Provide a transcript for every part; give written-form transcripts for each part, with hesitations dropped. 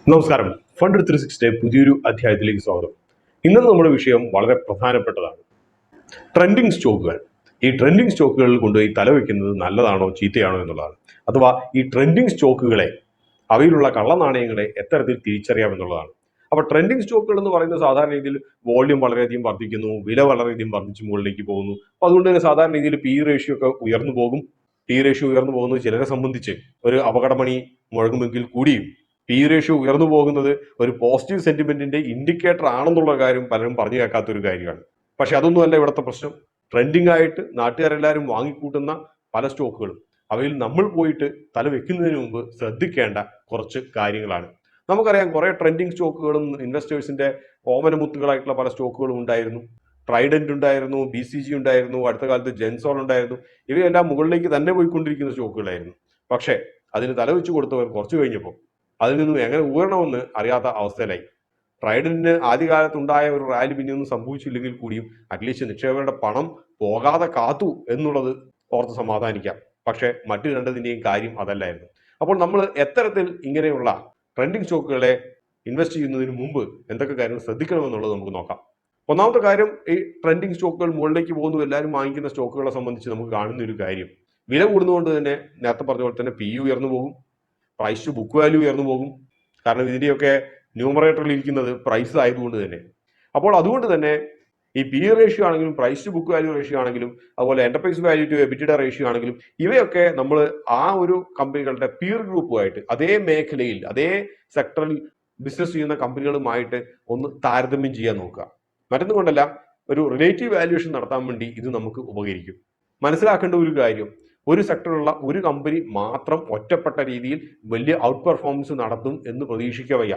നമസ്കാരം. ഫണ്ട് 360 പുതിയൊരു അധ്യായത്തിലേക്ക് സ്വാഗതം. ഇന്നത്തെ നമ്മുടെ വിഷയം വളരെ പ്രധാനപ്പെട്ടതാണ്. ട്രെൻഡിങ് സ്റ്റോക്കുകൾ. ഈ ട്രെൻഡിങ് സ്റ്റോക്കുകളിൽ കൊണ്ടുപോയി തലവെക്കുന്നത് നല്ലതാണോ ചീത്തയാണോ എന്നുള്ളതാണ്. അഥവാ ഈ ട്രെൻഡിങ് സ്റ്റോക്കുകളെ, അവയിലുള്ള കള്ളനാണയങ്ങളെ എത്തരത്തിൽ തിരിച്ചറിയാം എന്നുള്ളതാണ്. അപ്പൊ ട്രെൻഡിങ് സ്റ്റോക്കുകൾ എന്ന് പറയുന്നത് സാധാരണ രീതിയിൽ വോള്യൂം വളരെയധികം വർദ്ധിക്കുന്നു, വില വളരെയധികം വർദ്ധിച്ച് മുകളിലേക്ക് പോകുന്നു. അപ്പൊ അതുകൊണ്ട് തന്നെ സാധാരണ രീതിയിൽ പി റേഷ്യോ ഒക്കെ ഉയർന്നു പോകും. പി റേഷ്യോ ഉയർന്നു പോകുന്നത് ചിലരെ സംബന്ധിച്ച് ഒരു അപകടമണി മുഴങ്ങുമെങ്കിൽ കൂടിയും പി റേഷ്യോ ഉയർന്നു പോകുന്നത് ഒരു പോസിറ്റീവ് സെന്റിമെന്റിന്റെ ഇൻഡിക്കേറ്റർ ആണെന്നുള്ള കാര്യം പലരും പറഞ്ഞു കേൾക്കാത്ത ഒരു കാര്യമാണ്. പക്ഷെ അതൊന്നുമല്ല ഇവിടുത്തെ പ്രശ്നം. ട്രെൻഡിങ് ആയിട്ട് നാട്ടുകാരെല്ലാവരും വാങ്ങിക്കൂട്ടുന്ന പല സ്റ്റോക്കുകളും അവയിൽ നമ്മൾ പോയിട്ട് തല വെക്കുന്നതിന് മുമ്പ് ശ്രദ്ധിക്കേണ്ട കുറച്ച് കാര്യങ്ങളാണ്. നമുക്കറിയാം, കുറെ ട്രെൻഡിങ് സ്റ്റോക്കുകളും ഇൻവെസ്റ്റേഴ്സിന്റെ ഓമനമുത്തുകളായിട്ടുള്ള പല സ്റ്റോക്കുകളും ഉണ്ടായിരുന്നു. ട്രൈഡന്റ് ഉണ്ടായിരുന്നു, BCG ഉണ്ടായിരുന്നു, അടുത്ത കാലത്ത് ജെൻസോൺ ഉണ്ടായിരുന്നു. ഇവയെല്ലാം മുകളിലേക്ക് തന്നെ പോയിക്കൊണ്ടിരിക്കുന്ന സ്റ്റോക്കുകളായിരുന്നു. പക്ഷേ അതിന് തലവെച്ച് കൊടുത്തവർ കുറച്ചു കഴിഞ്ഞപ്പോൾ അതിൽ നിന്നും എങ്ങനെ ഊരണമെന്ന് അറിയാത്ത അവസ്ഥയിലായി. ട്രൈഡന്റിന് ആദ്യകാലത്തുണ്ടായ ഒരു റാലി പിന്നെയൊന്നും സംഭവിച്ചില്ലെങ്കിൽ കൂടിയും അറ്റ്ലീസ്റ്റ് നിക്ഷേപകരുടെ പണം പോകാതെ കാത്തു എന്നുള്ളത് ഓർത്ത് സമാധാനിക്കാം. പക്ഷെ മറ്റു രണ്ടതിന്റെയും കാര്യം അതല്ലായിരുന്നു. അപ്പോൾ നമ്മൾ എത്തരത്തിൽ ഇങ്ങനെയുള്ള ട്രെൻഡിങ് സ്റ്റോക്കുകളെ ഇൻവെസ്റ്റ് ചെയ്യുന്നതിന് മുമ്പ് എന്തൊക്കെ കാര്യങ്ങൾ ശ്രദ്ധിക്കണമെന്നുള്ളത് നമുക്ക് നോക്കാം. ഒന്നാമത്തെ കാര്യം, ഈ ട്രെൻഡിങ് സ്റ്റോക്കുകൾ മുകളിലേക്ക് പോകുന്നു, എല്ലാവരും വാങ്ങിക്കുന്ന സ്റ്റോക്കുകളെ സംബന്ധിച്ച് നമുക്ക് കാണുന്ന ഒരു കാര്യം, വില കൂടുന്നതുകൊണ്ട് തന്നെ നേരത്തെ പറഞ്ഞ പോലെ തന്നെ PE ഉയർന്നു പോകും, പ്രൈസ് ടു ബുക്ക് വാല്യൂ ഉയർന്നു പോകും. കാരണം ഇതിന്റെയൊക്കെ ന്യൂമറേറ്ററിൽ ഇരിക്കുന്നത് പ്രൈസ് ആയതുകൊണ്ട് തന്നെ. അപ്പോൾ അതുകൊണ്ട് തന്നെ ഈ PE റേഷ്യോ ആണെങ്കിലും price to book value ratio ആണെങ്കിലും അതുപോലെ enterprise value to EBITDA ratio ആണെങ്കിലും ഇവയൊക്കെ നമ്മൾ ആ ഒരു കമ്പനികളുടെ പിയർ ഗ്രൂപ്പുമായിട്ട്, അതേ മേഖലയിൽ അതേ സെക്ടറിൽ ബിസിനസ് ചെയ്യുന്ന കമ്പനികളുമായിട്ട് ഒന്ന് താരതമ്യം ചെയ്യാൻ നോക്കുക. മറ്റൊന്നും കൊണ്ടല്ല, ഒരു റിലേറ്റീവ് വാല്യുവേഷൻ നടത്താൻ വേണ്ടി ഇത് നമുക്ക് ഉപകരിക്കും. മനസ്സിലാക്കേണ്ട ഒരു കാര്യം, ഒരു സെക്ടറിലുള്ള ഒരു കമ്പനി മാത്രം ഒറ്റപ്പെട്ട രീതിയിൽ വലിയ ഔട്ട് പെർഫോമൻസ് നടത്തും എന്ന് പ്രതീക്ഷിക്കുക വയ്യ.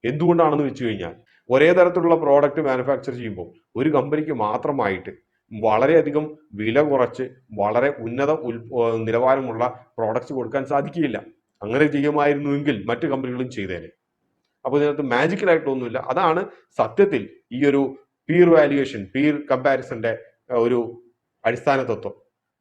എന്തുകൊണ്ടാണെന്ന് വെച്ച് കഴിഞ്ഞാൽ, ഒരേ തരത്തിലുള്ള പ്രോഡക്റ്റ് മാനുഫാക്ചർ ചെയ്യുമ്പോൾ ഒരു കമ്പനിക്ക് മാത്രമായിട്ട് വളരെയധികം വില കുറച്ച് വളരെ ഉന്നത നിലവാരമുള്ള പ്രോഡക്റ്റ്സ് കൊടുക്കാൻ സാധിക്കുകയില്ല. അങ്ങനെ ചെയ്യുമായിരുന്നുവെങ്കിൽ മറ്റു കമ്പനികളും ചെയ്തേനെ. അപ്പോൾ ഇതിനകത്ത് മാജിക്കലായിട്ടൊന്നുമില്ല. അതാണ് സത്യത്തിൽ ഈ ഒരു പീർ വാല്യുവേഷൻ, പീർ കമ്പാരിസന്റെ ഒരു അടിസ്ഥാന തത്വം.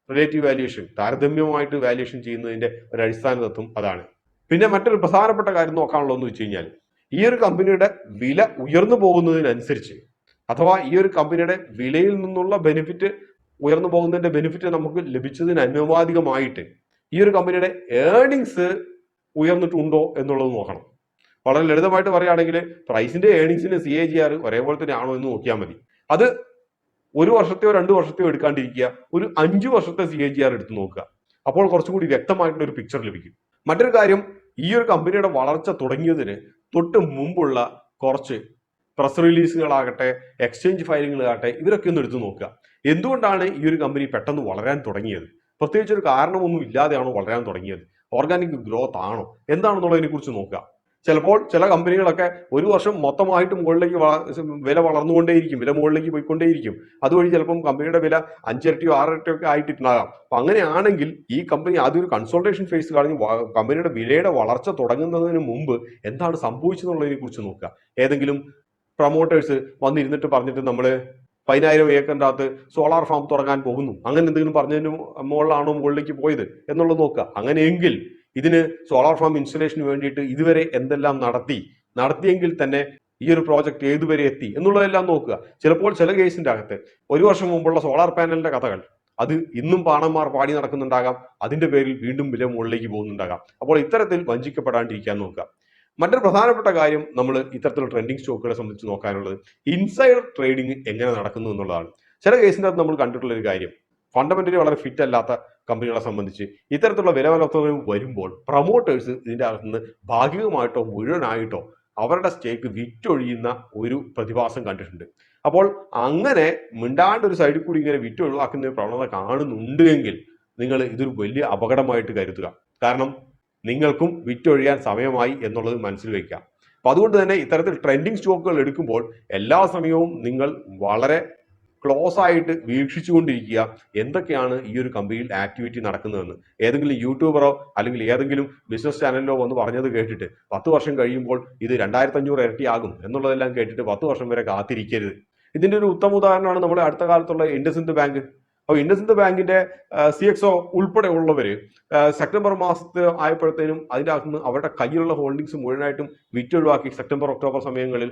റിലേറ്റീവ് വാല്യുവേഷൻ, താരതമ്യമായിട്ട് വാല്യുവേഷൻ ചെയ്യുന്നതിന്റെ ഒരു അടിസ്ഥാന തത്വം അതാണ്. പിന്നെ മറ്റൊരു പ്രധാനപ്പെട്ട കാര്യം നോക്കാനുള്ളത് എന്ന് വെച്ച് കഴിഞ്ഞാൽ, ഈ ഒരു കമ്പനിയുടെ വില ഉയർന്നു പോകുന്നതിനനുസരിച്ച്, അഥവാ ഈ ഒരു കമ്പനിയുടെ വിലയിൽ നിന്നുള്ള ബെനിഫിറ്റ് ഉയർന്നു പോകുന്നതിന്റെ ബെനിഫിറ്റ് നമുക്ക് ലഭിച്ചതിന് അനുപാതികമായിട്ട് ഈ ഒരു കമ്പനിയുടെ ഏർണിങ്സ് ഉയർന്നിട്ടുണ്ടോ എന്നുള്ളത് നോക്കണം. വളരെ ലളിതമായിട്ട് പറയുകയാണെങ്കിൽ, പ്രൈസിന്റെ ഏർണിങ്സിന് CAGR ഒരേപോലെ തന്നെ ആണോ എന്ന് നോക്കിയാൽ മതി. അത് ഒരു വർഷത്തെയോ 2 വർഷത്തെയോ എടുക്കാണ്ടിരിക്കുക, ഒരു 5 വർഷത്തെ CAGR എടുത്ത് നോക്കുക. അപ്പോൾ കുറച്ചുകൂടി വ്യക്തമായിട്ടുള്ള ഒരു പിക്ചർ ലഭിക്കും. മറ്റൊരു കാര്യം, ഈ ഒരു കമ്പനിയുടെ വളർച്ച തുടങ്ങിയതിന് തൊട്ട് മുമ്പുള്ള കുറച്ച് പ്രസ് റിലീസുകളാകട്ടെ, എക്സ്ചേഞ്ച് ഫയലിങ്ങുകളാകട്ടെ, ഇവരൊക്കെ ഒന്ന് എടുത്തു നോക്കുക. എന്തുകൊണ്ടാണ് ഈ ഒരു കമ്പനി പെട്ടെന്ന് വളരാൻ തുടങ്ങിയത്? പ്രത്യേകിച്ച് ഒരു കാരണമൊന്നും ഇല്ലാതെയാണോ വളരാൻ തുടങ്ങിയത്? ഓർഗാനിക് ഗ്രോത്ത് ആണോ എന്താണെന്നുള്ളതിനെ കുറിച്ച് നോക്കുക. ചിലപ്പോൾ ചില കമ്പനികളൊക്കെ ഒരു വർഷം മൊത്തമായിട്ട് മുകളിലേക്ക് വില വളർന്നുകൊണ്ടേയിരിക്കും, വില മുകളിലേക്ക് പോയിക്കൊണ്ടേയിരിക്കും. അതുവഴി ചിലപ്പം കമ്പനിയുടെ വില 5 ഇരട്ടിയോ 6 ഇരട്ടിയോ ഒക്കെ ആയിട്ടുണ്ടാകാം. അപ്പൊ അങ്ങനെയാണെങ്കിൽ ഈ കമ്പനി ആദ്യം ഒരു കൺസോൾട്ടേഷൻ ഫേസ് കഴിഞ്ഞ് കമ്പനിയുടെ വിലയുടെ വളർച്ച തുടങ്ങുന്നതിന് മുമ്പ് എന്താണ് സംഭവിച്ചതെന്നുള്ളതിനെ കുറിച്ച് നോക്കുക. ഏതെങ്കിലും പ്രൊമോട്ടേഴ്സ് വന്നിരുന്നിട്ട് പറഞ്ഞിട്ട് നമ്മൾ 10,000 ഏക്കറിന്റെ അകത്ത് സോളാർ ഫാം തുടങ്ങാൻ പോകുന്നു, അങ്ങനെ എന്തെങ്കിലും പറഞ്ഞതിന് മുകളിലാണോ മുകളിലേക്ക് പോയത് എന്നുള്ളത് നോക്കുക. അങ്ങനെയെങ്കിൽ ഇതിന് സോളാർ ഫാം ഇൻസ്റ്റലേഷന് വേണ്ടിയിട്ട് ഇതുവരെ എന്തെല്ലാം നടത്തിയെങ്കിൽ തന്നെ ഈ ഒരു പ്രോജക്റ്റ് ഏതുവരെ എത്തി എന്നുള്ളതെല്ലാം നോക്കുക. ചിലപ്പോൾ ചില കേസിന്റെ അകത്ത് ഒരു വർഷം മുമ്പുള്ള സോളാർ പാനലിന്റെ കഥകൾ അത് ഇന്നും പാണന്മാർ പാടി നടക്കുന്നുണ്ടാകാം, അതിന്റെ പേരിൽ വീണ്ടും വില മുകളിലേക്ക് പോകുന്നുണ്ടാകാം. അപ്പോൾ ഇത്തരത്തിൽ വഞ്ചിക്കപ്പെടാണ്ടിരിക്കാൻ നോക്കുക. മറ്റൊരു പ്രധാനപ്പെട്ട കാര്യം നമ്മൾ ഇത്തരത്തിലുള്ള ട്രെൻഡിങ് സ്റ്റോക്കുകളെ സംബന്ധിച്ച് നോക്കാനുള്ളത്, ഇൻസൈഡർ ട്രേഡിംഗ് എങ്ങനെ നടക്കുന്നു എന്നുള്ളതാണ്. ചില കേസിൻ്റെ അകത്ത് നമ്മൾ കണ്ടിട്ടുള്ള ഒരു കാര്യം, ഫണ്ടമെന്റലി വളരെ ഫിറ്റ് അല്ലാത്ത കമ്പനികളെ സംബന്ധിച്ച് ഇത്തരത്തിലുള്ള വില വർധനവ് വരുമ്പോൾ പ്രൊമോട്ടേഴ്സ് ഇതിന്റെ അകത്തുനിന്ന് ഭാഗികമായിട്ടോ മുഴുവനായിട്ടോ അവരുടെ സ്റ്റേക്ക് വിറ്റൊഴിയുന്ന ഒരു പ്രതിഭാസം കണ്ടിട്ടുണ്ട്. അപ്പോൾ അങ്ങനെ മിണ്ടാണ്ട് ഒരു സൈഡിൽ കൂടി ഇങ്ങനെ വിറ്റൊഴിവാക്കുന്ന ഒരു പ്രവണത കാണുന്നുണ്ട് എങ്കിൽ നിങ്ങൾ ഇതൊരു വലിയ അപകടമായിട്ട് കരുതുക. കാരണം നിങ്ങൾക്കും വിറ്റൊഴിയാൻ സമയമായി എന്നുള്ളത് മനസ്സിൽ വയ്ക്കുക. അപ്പൊ അതുകൊണ്ട് തന്നെ ഇത്തരത്തിൽ ട്രെൻഡിങ് സ്റ്റോക്കുകൾ എടുക്കുമ്പോൾ എല്ലാ സമയവും നിങ്ങൾ വളരെ ക്ലോസ് ആയിട്ട് വീക്ഷിച്ചുകൊണ്ടിരിക്കുക, എന്തൊക്കെയാണ് ഈ ഒരു കമ്പനിയിൽ ആക്ടിവിറ്റി നടക്കുന്നതെന്ന്. ഏതെങ്കിലും യൂട്യൂബറോ അല്ലെങ്കിൽ ഏതെങ്കിലും ബിസിനസ് ചാനലിലോ വന്ന് പറഞ്ഞത് കേട്ടിട്ട് 10 വർഷം കഴിയുമ്പോൾ ഇത് 2500 ഇരട്ടിയാകും എന്നുള്ളതെല്ലാം കേട്ടിട്ട് 10 വർഷം വരെ കാത്തിരിക്കരുത്. ഇതിന്റെ ഒരു ഉത്തമ ഉദാഹരണമാണ് നമ്മുടെ അടുത്ത കാലത്തുള്ള ഇൻഡസ്ഇൻഡ് ബാങ്ക്. അപ്പോൾ ഇൻഡസ്ഇൻഡ് ബാങ്കിന്റെ CXO ഉൾപ്പെടെ ഉള്ളവർ സെപ്റ്റംബർ മാസത്തിൽ ആയപ്പോഴത്തേനും അതിൻ്റെ അകത്തുനിന്ന് അവരുടെ കയ്യിലുള്ള ഹോൾഡിങ്സ് മുഴുവനായിട്ടും വിറ്റൊഴിവാക്കി സെപ്റ്റംബർ ഒക്ടോബർ സമയങ്ങളിൽ.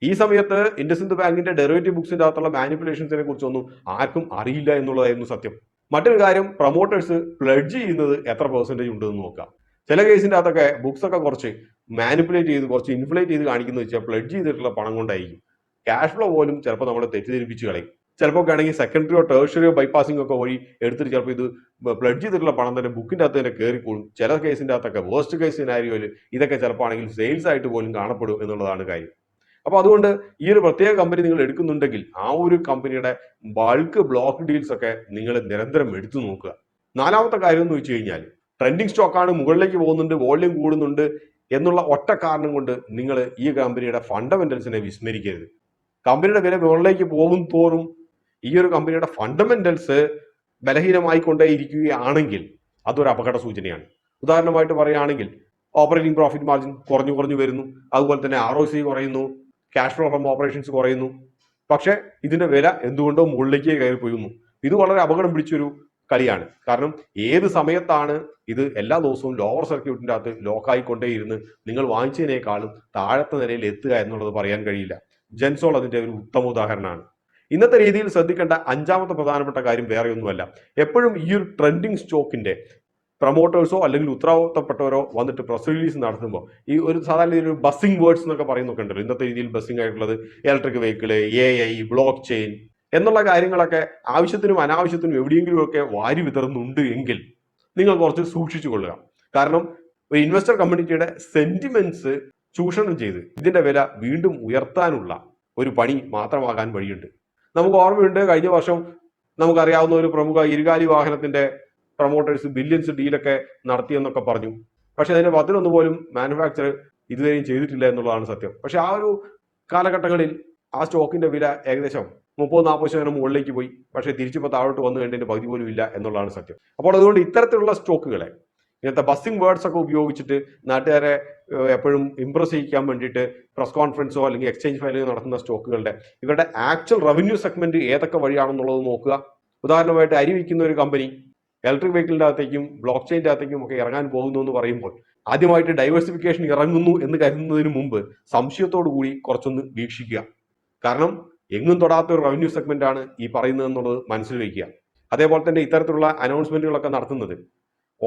ഈ സമയത്ത് ഇൻഡസ്ഇൻഡ് ബാങ്കിന്റെ ഡെറിവേറ്റീവ് ബുക്സിന്റെ അകത്തുള്ള മാനിപ്പുലേഷൻസിനെ കുറിച്ചൊന്നും ആർക്കും അറിയില്ല എന്നുള്ളതായിരുന്നു സത്യം. മറ്റൊരു കാര്യം, പ്രൊമോട്ടേഴ്സ് പ്ലഡ്ജ് ചെയ്യുന്നത് എത്ര പെർസെന്റേജ് ഉണ്ടെന്ന് നോക്കാം. ചില കേസിന്റെ അകത്തൊക്കെ ബുക്സ് ഒക്കെ കുറച്ച് മാനിപ്പുലേറ്റ് ചെയ്ത് കുറച്ച് ഇൻഫ്ലേറ്റ് ചെയ്ത് കാണിക്കുന്നത് വെച്ചാൽ പ്ലഡ്ജ് ചെയ്തിട്ടുള്ള പണം കൊണ്ടായിരിക്കും. ക്യാഷ് ഫ്ലോ പോലും ചിലപ്പോൾ നമ്മളെ തെറ്റിദ്ധരിപ്പിച്ച് കളയും. ചിലപ്പോൾ ആണെങ്കിൽ സെക്കൻഡറിയോ ടേഴ്സറിയോ ബൈപ്പാസിംഗ് ഒക്കെ വഴി എടുത്തിട്ട് ചിലപ്പോൾ ഇത് പ്ലഡ്ജ് ചെയ്തിട്ടുള്ള പണം തന്നെ ബുക്കിന്റെ അകത്ത് തന്നെ കയറിക്കോളും. ചില കേസിന്റെ അകത്തൊക്കെ വേസ്റ്റ് കേസ് സിനാരിയോയിൽ ഇതൊക്കെ ചിലപ്പോൾ ആണെങ്കിൽ സെയിൽസ് ആയിട്ട് പോലും കാണപ്പെടും എന്നുള്ളതാണ് കാര്യം. അപ്പോൾ അതുകൊണ്ട് ഈ ഒരു പ്രത്യേക കമ്പനി നിങ്ങൾ എടുക്കുന്നുണ്ടെങ്കിൽ ആ ഒരു കമ്പനിയുടെ ബൾക്ക് ബ്ലോക്ക് ഡീൽസ് ഒക്കെ നിങ്ങൾ നിരന്തരം എടുത്തു നോക്കുക. നാലാമത്തെ കാര്യം എന്ന് വെച്ച് കഴിഞ്ഞാൽ, ട്രെൻഡിങ് സ്റ്റോക്കാണ്, മുകളിലേക്ക് പോകുന്നുണ്ട്, വോള്യൂം കൂടുന്നുണ്ട് എന്നുള്ള ഒറ്റ കാരണം കൊണ്ട് നിങ്ങൾ ഈ കമ്പനിയുടെ ഫണ്ടമെന്റൽസിനെ വിസ്മരിക്കരുത്. കമ്പനിയുടെ വില മുകളിലേക്ക് പോകും തോറും ഈ ഒരു കമ്പനിയുടെ ഫണ്ടമെന്റൽസ് ബലഹീനമായി കൊണ്ടേയിരിക്കുകയാണെങ്കിൽ അതൊരു അപകട സൂചനയാണ്. ഉദാഹരണമായിട്ട് പറയുകയാണെങ്കിൽ ഓപ്പറേറ്റിംഗ് പ്രോഫിറ്റ് മാർജിൻ കുറഞ്ഞു വരുന്നു, അതുപോലെ തന്നെ ROC കുറയുന്നു, ക്യാഷ് ഫ്ലോ ഫ്രം ഓപ്പറേഷൻസ് കുറയുന്നു. പക്ഷെ ഇതിന്റെ വില എന്തുകൊണ്ടോ മുകളിലേക്ക് കയറി പോയിരുന്നു. ഇത് വളരെ അപകടം പിടിച്ചൊരു കളിയാണ്. കാരണം ഏത് സമയത്താണ് ഇത് എല്ലാ ദിവസവും ലോവർ സർക്യൂട്ടിന്റെ അകത്ത് ലോക്കായിക്കൊണ്ടേയിരുന്ന് നിങ്ങൾ വാങ്ങിച്ചതിനേക്കാളും താഴത്തെ നിലയിൽ എത്തുക എന്നുള്ളത് പറയാൻ കഴിയില്ല. ജെൻസോൾ അതിന്റെ ഒരു ഉത്തമ ഉദാഹരണമാണ്. ഇന്നത്തെ രീതിയിൽ ശ്രദ്ധിക്കേണ്ട അഞ്ചാമത്തെ പ്രധാനപ്പെട്ട കാര്യം വേറെ ഒന്നുമല്ല, എപ്പോഴും ഈ ഒരു ട്രെൻഡിങ് സ്റ്റോക്കിന്റെ പ്രൊമോട്ടേഴ്സോ അല്ലെങ്കിൽ ഉത്തരവാദിത്തപ്പെട്ടവരോ വന്നിട്ട് പ്രസ് റിലീസ് നടത്തുമ്പോൾ ഈ ഒരു സാധാരണ രീതിയിൽ ഒരു ബസ്സിംഗ് വേർഡ്സ് എന്നൊക്കെ പറയുന്നൊക്കെ ഉണ്ടല്ലോ. ഇന്നത്തെ രീതിയിൽ ബസ്സിംഗ് ആയിട്ടുള്ളത് electric vehicle, AI, block chain എന്നുള്ള കാര്യങ്ങളൊക്കെ ആവശ്യത്തിനും അനാവശ്യത്തിനും എവിടെയെങ്കിലും ഒക്കെ വാരി വിതറുന്നുണ്ട് എങ്കിൽ നിങ്ങൾ കുറച്ച് സൂക്ഷിച്ചു കൊള്ളുക. കാരണം ഒരു ഇൻവെസ്റ്റർ കമ്മ്യൂണിറ്റിയുടെ സെന്റിമെന്റ്സ് ചൂഷണം ചെയ്ത് ഇതിന്റെ വില വീണ്ടും ഉയർത്താനുള്ള ഒരു പണി മാത്രമാകാൻ വഴിയുണ്ട്. നമുക്ക് ഓർമ്മയുണ്ട്, കഴിഞ്ഞ വർഷം നമുക്കറിയാവുന്ന ഒരു പ്രമുഖ ഇരുകാലി വാഹനത്തിന്റെ പ്രൊമോട്ടേഴ്സ് ബില്യൺസ് ഡീലൊക്കെ നടത്തിയെന്നൊക്കെ പറഞ്ഞു. പക്ഷെ അതിന്റെ 11 പോലും മാനുഫാക്ചർ ഇതുവരെയും ചെയ്തിട്ടില്ല എന്നുള്ളതാണ് സത്യം. പക്ഷെ ആ ഒരു കാലഘട്ടങ്ങളിൽ ആ സ്റ്റോക്കിന്റെ വില ഏകദേശം 30-40% മുകളിലേക്ക് പോയി. പക്ഷെ തിരിച്ചിപ്പോൾ താഴോട്ട് വന്നു കഴിഞ്ഞതിന്റെ പകുതി പോലും ഇല്ല എന്നുള്ളതാണ് സത്യം. അപ്പോൾ അതുകൊണ്ട് ഇത്തരത്തിലുള്ള സ്റ്റോക്കുകളെ ഇങ്ങനത്തെ ബസ്സിംഗ് വേർഡ്സ് ഒക്കെ ഉപയോഗിച്ചിട്ട് നാട്ടുകാരെ എപ്പോഴും ഇംപ്രസ് ചെയ്യിക്കാൻ വേണ്ടിയിട്ട് പ്രസ് കോൺഫറൻസോ അല്ലെങ്കിൽ എക്സ്ചേഞ്ച് ഫയലിംഗ് നടത്തുന്ന സ്റ്റോക്കുകളുടെ ഇവരുടെ ആക്ച്വൽ റവന്യൂ സെഗ്മെന്റ് ഏതൊക്കെ വഴിയാണെന്നുള്ളത് നോക്കുക. ഉദാഹരണമായിട്ട് അരി വിൽക്കുന്ന ഒരു കമ്പനി ഇലക്ട്രിക് വെഹിക്കിളിന്റെ അകത്തേക്കും ബ്ലോക്ക് ചെയിൻ്റെ അകത്തേക്കും ഒക്കെ ഇറങ്ങാൻ പോകുന്നു എന്ന് പറയുമ്പോൾ ആദ്യമായിട്ട് ഡൈവേഴ്സിഫിക്കേഷൻ ഇറങ്ങുന്നു എന്ന് കരുതുന്നതിന് മുമ്പ് സംശയത്തോടു കൂടി കുറച്ചൊന്ന് വീക്ഷിക്കുക. കാരണം എങ്ങും തൊടാത്ത ഒരു റവന്യൂ സെഗ്മെന്റ് ആണ് ഈ പറയുന്നത് എന്നുള്ളത് മനസ്സിൽ വയ്ക്കുക. അതേപോലെ തന്നെ ഇത്തരത്തിലുള്ള അനൗൺസ്മെന്റുകളൊക്കെ നടത്തുന്നത്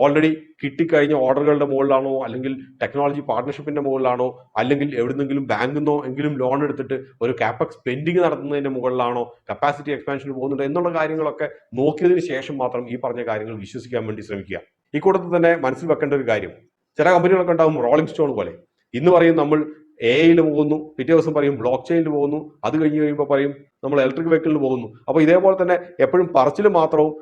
ഓൾറെഡി കിട്ടിക്കഴിഞ്ഞ ഓർഡറുകളുടെ മുകളിലാണോ, അല്ലെങ്കിൽ ടെക്നോളജി പാർട്ണർഷിപ്പിന്റെ മുകളിലാണോ, അല്ലെങ്കിൽ എവിടുന്നെങ്കിലും ബാങ്കിൽ നിന്നോ എങ്കിലും ലോൺ എടുത്തിട്ട് ഒരു കാപ്പക്സ് സ്പെൻഡിങ് നടത്തുന്നതിന്റെ മുകളിലാണോ, കപ്പാസിറ്റി എക്സ്പാൻഷന് പോകുന്നുണ്ട് എന്നുള്ള കാര്യങ്ങളൊക്കെ നോക്കിയതിന് ശേഷം മാത്രം ഈ പറഞ്ഞ കാര്യങ്ങൾ വിശ്വസിക്കാൻ വേണ്ടി ശ്രമിക്കുക. ഈ കൂട്ടത്തിൽ തന്നെ മനസ്സിൽ വെക്കേണ്ട ഒരു കാര്യം, ചില കമ്പനികളൊക്കെ ഉണ്ടാവും റോളിംഗ് സ്റ്റോൺ പോലെ. ഇന്ന് പറയും നമ്മൾ AI പോകുന്നു, പിറ്റേ ദിവസം പറയും ബ്ലോക്ക് ചെയിനിൽ പോകുന്നു, അത് കഴിഞ്ഞ് കഴിയുമ്പോൾ പറയും നമ്മൾ ഇലക്ട്രിക് വെഹിക്കിളിൽ പോകുന്നു. അപ്പോൾ ഇതേപോലെ തന്നെ എപ്പോഴും പറച്ചിൽ മാത്രവും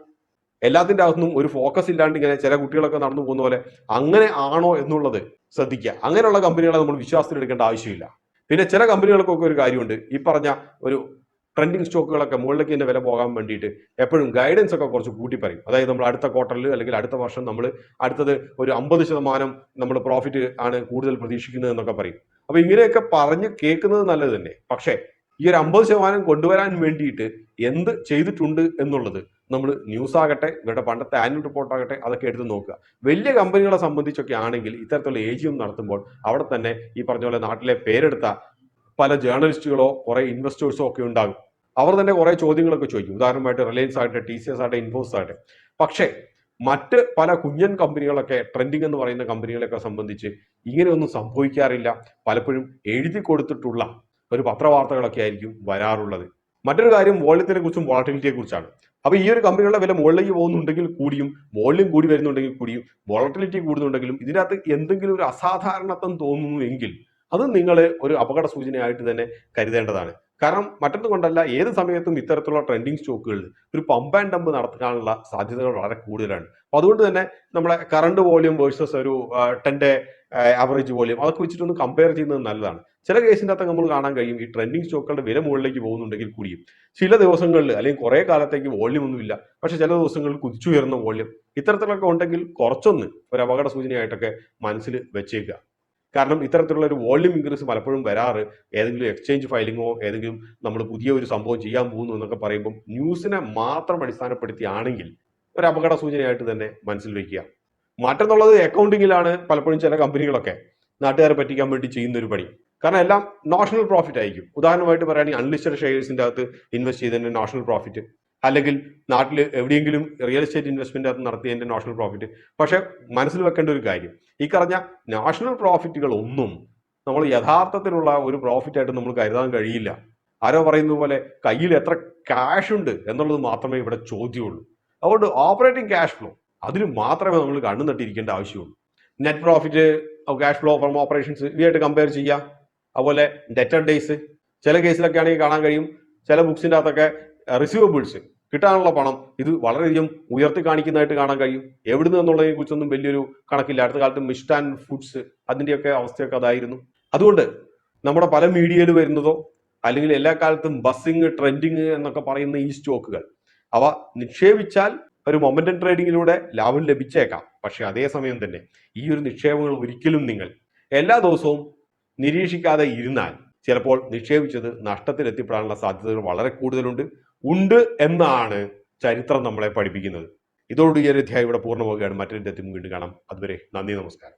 എല്ലാത്തിൻ്റെ അകത്തുനിന്നും ഒരു ഫോക്കസ് ഇല്ലാണ്ട് ഇങ്ങനെ ചില കുട്ടികളൊക്കെ നടന്നു പോകുന്ന പോലെ അങ്ങനെ ആണോ എന്നുള്ളത് ശ്രദ്ധിക്കുക. അങ്ങനെയുള്ള കമ്പനികളെ നമ്മൾ വിശ്വാസത്തിലെടുക്കേണ്ട ആവശ്യമില്ല. പിന്നെ ചില കമ്പനികൾക്കൊക്കെ ഒരു കാര്യമുണ്ട്, ഈ പറഞ്ഞ ഒരു ട്രെൻഡിങ് സ്റ്റോക്കുകളൊക്കെ മുകളിലേക്ക് തന്നെ വില പോകാൻ വേണ്ടിയിട്ട് എപ്പോഴും ഗൈഡൻസ് ഒക്കെ കുറച്ച് കൂട്ടി പറയും. അതായത് നമ്മൾ അടുത്ത ക്വാർട്ടറിൽ അല്ലെങ്കിൽ അടുത്ത വർഷം നമ്മൾ അടുത്തത് ഒരു 50% നമ്മൾ പ്രോഫിറ്റ് ആണ് കൂടുതൽ പ്രതീക്ഷിക്കുന്നത് എന്നൊക്കെ പറയും. അപ്പൊ ഇങ്ങനെയൊക്കെ പറഞ്ഞ് കേൾക്കുന്നത് നല്ലത് തന്നെ. പക്ഷേ ഈ ഒരു 50% കൊണ്ടുവരാൻ വേണ്ടിയിട്ട് എന്ത് ചെയ്തിട്ടുണ്ട് എന്നുള്ളത് നമ്മൾ ന്യൂസ് ആകട്ടെ, ഇവരുടെ പണ്ടത്തെ ആനുവൽ റിപ്പോർട്ട് ആകട്ടെ, അതൊക്കെ എടുത്ത് നോക്കുക. വലിയ കമ്പനികളെ സംബന്ധിച്ചൊക്കെ ആണെങ്കിൽ ഇത്തരത്തിലുള്ള AGM നടത്തുമ്പോൾ അവിടെ തന്നെ ഈ പറഞ്ഞ പോലെ നാട്ടിലെ പേരെടുത്ത പല ജേർണലിസ്റ്റുകളോ കുറെ ഇൻവെസ്റ്റേഴ്സോ ഒക്കെ ഉണ്ടാകും. അവർ തന്നെ കുറെ ചോദ്യങ്ങളൊക്കെ ചോദിക്കും. ഉദാഹരണമായിട്ട് റിലയൻസ് ആകട്ടെ, TCS ആകട്ടെ, ഇൻഫോസിസ് ആകട്ടെ. പക്ഷേ മറ്റ് പല കുഞ്ഞൻ കമ്പനികളൊക്കെ ട്രെൻഡിങ് എന്ന് പറയുന്ന കമ്പനികളെയൊക്കെ സംബന്ധിച്ച് ഇങ്ങനെയൊന്നും സംഭവിക്കാറില്ല. പലപ്പോഴും എഴുതി കൊടുത്തിട്ടുള്ള ഒരു പത്രവാർത്തകളൊക്കെ ആയിരിക്കും വരാറുള്ളത്. മറ്റൊരു കാര്യം വോള്യത്തിനെ കുറിച്ചും വോളറ്റിലിറ്റിയെ കുറിച്ചാണ്. അപ്പൊ ഈ ഒരു കമ്പനികളുടെ വില മുകളിലേക്ക് പോകുന്നുണ്ടെങ്കിൽ കൂടിയും വോള്യം കൂടി വരുന്നുണ്ടെങ്കിൽ കൂടിയും വോളറ്റിലിറ്റി കൂടുന്നുണ്ടെങ്കിലും ഇതിനകത്ത് എന്തെങ്കിലും ഒരു അസാധാരണത്വം തോന്നുന്നു എങ്കിൽ അത് നിങ്ങൾ ഒരു അപകട സൂചനയായിട്ട് തന്നെ കരുതേണ്ടതാണ്. കാരണം മറ്റൊന്നും കൊണ്ടല്ല, ഏത് സമയത്തും ഇത്തരത്തിലുള്ള ട്രെൻഡിങ് സ്റ്റോക്കുകളിൽ ഒരു പമ്പ് ആൻഡ് ഡംപ് നടത്താനുള്ള സാധ്യതകൾ വളരെ കൂടുതലാണ്. അപ്പൊ അതുകൊണ്ട് തന്നെ നമ്മളെ കറണ്ട് വോള്യൂം വേഴ്സസ് ഒരു 10-day ആവറേജ് വോള്യൂം അതൊക്കെ വെച്ചിട്ടൊന്ന് കമ്പയർ ചെയ്യുന്നത് നല്ലതാണ്. ചില കേസിൻ്റെ അകത്ത് നമ്മൾ കാണാൻ കഴിയും ഈ ട്രെൻഡിങ് സ്റ്റോക്കുകളുടെ വില മുകളിലേക്ക് പോകുന്നുണ്ടെങ്കിൽ കൂടിയും ചില ദിവസങ്ങളിൽ അല്ലെങ്കിൽ കുറെ കാലത്തേക്ക് വോള്യൂം ഒന്നുമില്ല, പക്ഷെ ചില ദിവസങ്ങളിൽ കുതിച്ചുയർന്ന വോള്യൂം ഇത്തരത്തിലൊക്കെ ഉണ്ടെങ്കിൽ കുറച്ചൊന്ന് ഒരു അപകട സൂചനയായിട്ടൊക്കെ മനസ്സിൽ വെച്ചേക്കുക. കാരണം ഇത്തരത്തിലുള്ള ഒരു വോള്യൂം ഇൻക്രീസ് പലപ്പോഴും വരാറ് ഏതെങ്കിലും എക്സ്ചേഞ്ച് ഫയലിങ്ങോ ഏതെങ്കിലും നമ്മൾ പുതിയ ഒരു സംഭവം ചെയ്യാൻ പോകുന്നു എന്നൊക്കെ പറയുമ്പോൾ ന്യൂസിനെ മാത്രം അടിസ്ഥാനപ്പെടുത്തിയാണെങ്കിൽ ഒരു അപകട സൂചനയായിട്ട് തന്നെ മനസ്സിൽ വെക്കുക. മറ്റെന്നുള്ളത് അക്കൗണ്ടിങ്ങിലാണ് പലപ്പോഴും ചില കമ്പനികളൊക്കെ നാട്ടുകാരെ പറ്റിക്കാൻ വേണ്ടി ചെയ്യുന്ന ഒരു പണി. കാരണം എല്ലാം നോഷണൽ പ്രോഫിറ്റ് ആയിരിക്കും. ഉദാഹരണമായിട്ട് പറയുകയാണെങ്കിൽ അൺലിസ്റ്റഡ് ഷെയർസിന്റെ അകത്ത് ഇൻവെസ്റ്റ് ചെയ്തതിന്റെ നോഷണൽ പ്രോഫിറ്റ്, അല്ലെങ്കിൽ നാട്ടിൽ എവിടെയെങ്കിലും റിയൽ എസ്റ്റേറ്റ് ഇൻവെസ്റ്റ്മെന്റ് അകത്ത് നടത്തിയതിന്റെ നോഷണൽ പ്രോഫിറ്റ്. പക്ഷെ മനസ്സിൽ വെക്കേണ്ട ഒരു കാര്യം, ഈ പറഞ്ഞ നാഷണൽ പ്രോഫിറ്റുകൾ ഒന്നും നമ്മൾ യഥാർത്ഥത്തിലുള്ള ഒരു പ്രോഫിറ്റ് ആയിട്ട് നമ്മൾ കരുതാൻ കഴിയില്ല. ആരോ പറയുന്നത് പോലെ കയ്യിൽ എത്ര ക്യാഷ് ഉണ്ട് എന്നുള്ളത് മാത്രമേ ഇവിടെ ചോദ്യമുള്ളൂ. അതുകൊണ്ട് ഓപ്പറേറ്റിംഗ് ക്യാഷ് ഫ്ലോ അതിന് മാത്രമേ നമ്മൾ കണ്ണു നട്ടിരിക്കേണ്ട ആവശ്യമുള്ളൂ. Net profit, cash flow from operations ഇവയായിട്ട് കമ്പയർ ചെയ്യാം. അതുപോലെ ഡെറ്റർ ഡേയ്സ്, ചില കേസിലൊക്കെ ആണെങ്കിൽ കാണാൻ കഴിയും ചില ബുക്സിൻ്റെ അകത്തൊക്കെ റിസീവബിൾസ് കിട്ടാനുള്ള പണം ഇത് വളരെയധികം ഉയർത്തി കാണിക്കുന്നതായിട്ട് കാണാൻ കഴിയും. എവിടുന്ന് എന്നുള്ളതിനെ കുറിച്ചൊന്നും വലിയൊരു കണക്കില്ല. അടുത്ത കാലത്ത് മിസ്റ്റ് ആൻഡ് ഫുഡ്സ് അതിൻ്റെയൊക്കെ അവസ്ഥയൊക്കെ അതായിരുന്നു. അതുകൊണ്ട് നമ്മുടെ പല മീഡിയയിൽ വരുന്നതോ അല്ലെങ്കിൽ എല്ലാ കാലത്തും ബസ്സിങ്, ട്രെൻഡിങ് എന്നൊക്കെ പറയുന്ന ഈ സ്റ്റോക്കുകൾ അവ നിക്ഷേപിച്ചാൽ ഒരു മൊമെന്റം ട്രേഡിങ്ങിലൂടെ ലാഭം ലഭിച്ചേക്കാം. പക്ഷെ അതേസമയം തന്നെ ഈ ഒരു നിക്ഷേപങ്ങൾ ഒരിക്കലും നിങ്ങൾ എല്ലാ ദിവസവും നിരീക്ഷിക്കാതെ ഇരുന്നാൽ ചിലപ്പോൾ നിക്ഷേപിച്ചത് നഷ്ടത്തിലെത്തിപ്പെടാനുള്ള സാധ്യതകൾ വളരെ കൂടുതലുണ്ട് എന്നാണ് ചരിത്രം നമ്മളെ പഠിപ്പിക്കുന്നത്. ഇതോടുകൂടി ഈ ഒരു അധ്യായം ഇവിടെ പൂർണ്ണമാവുകയാണ്. മറ്റൊരു അധ്യായത്തിൽ വീണ്ടും കാണാം. അതുവരെ നന്ദി, നമസ്കാരം.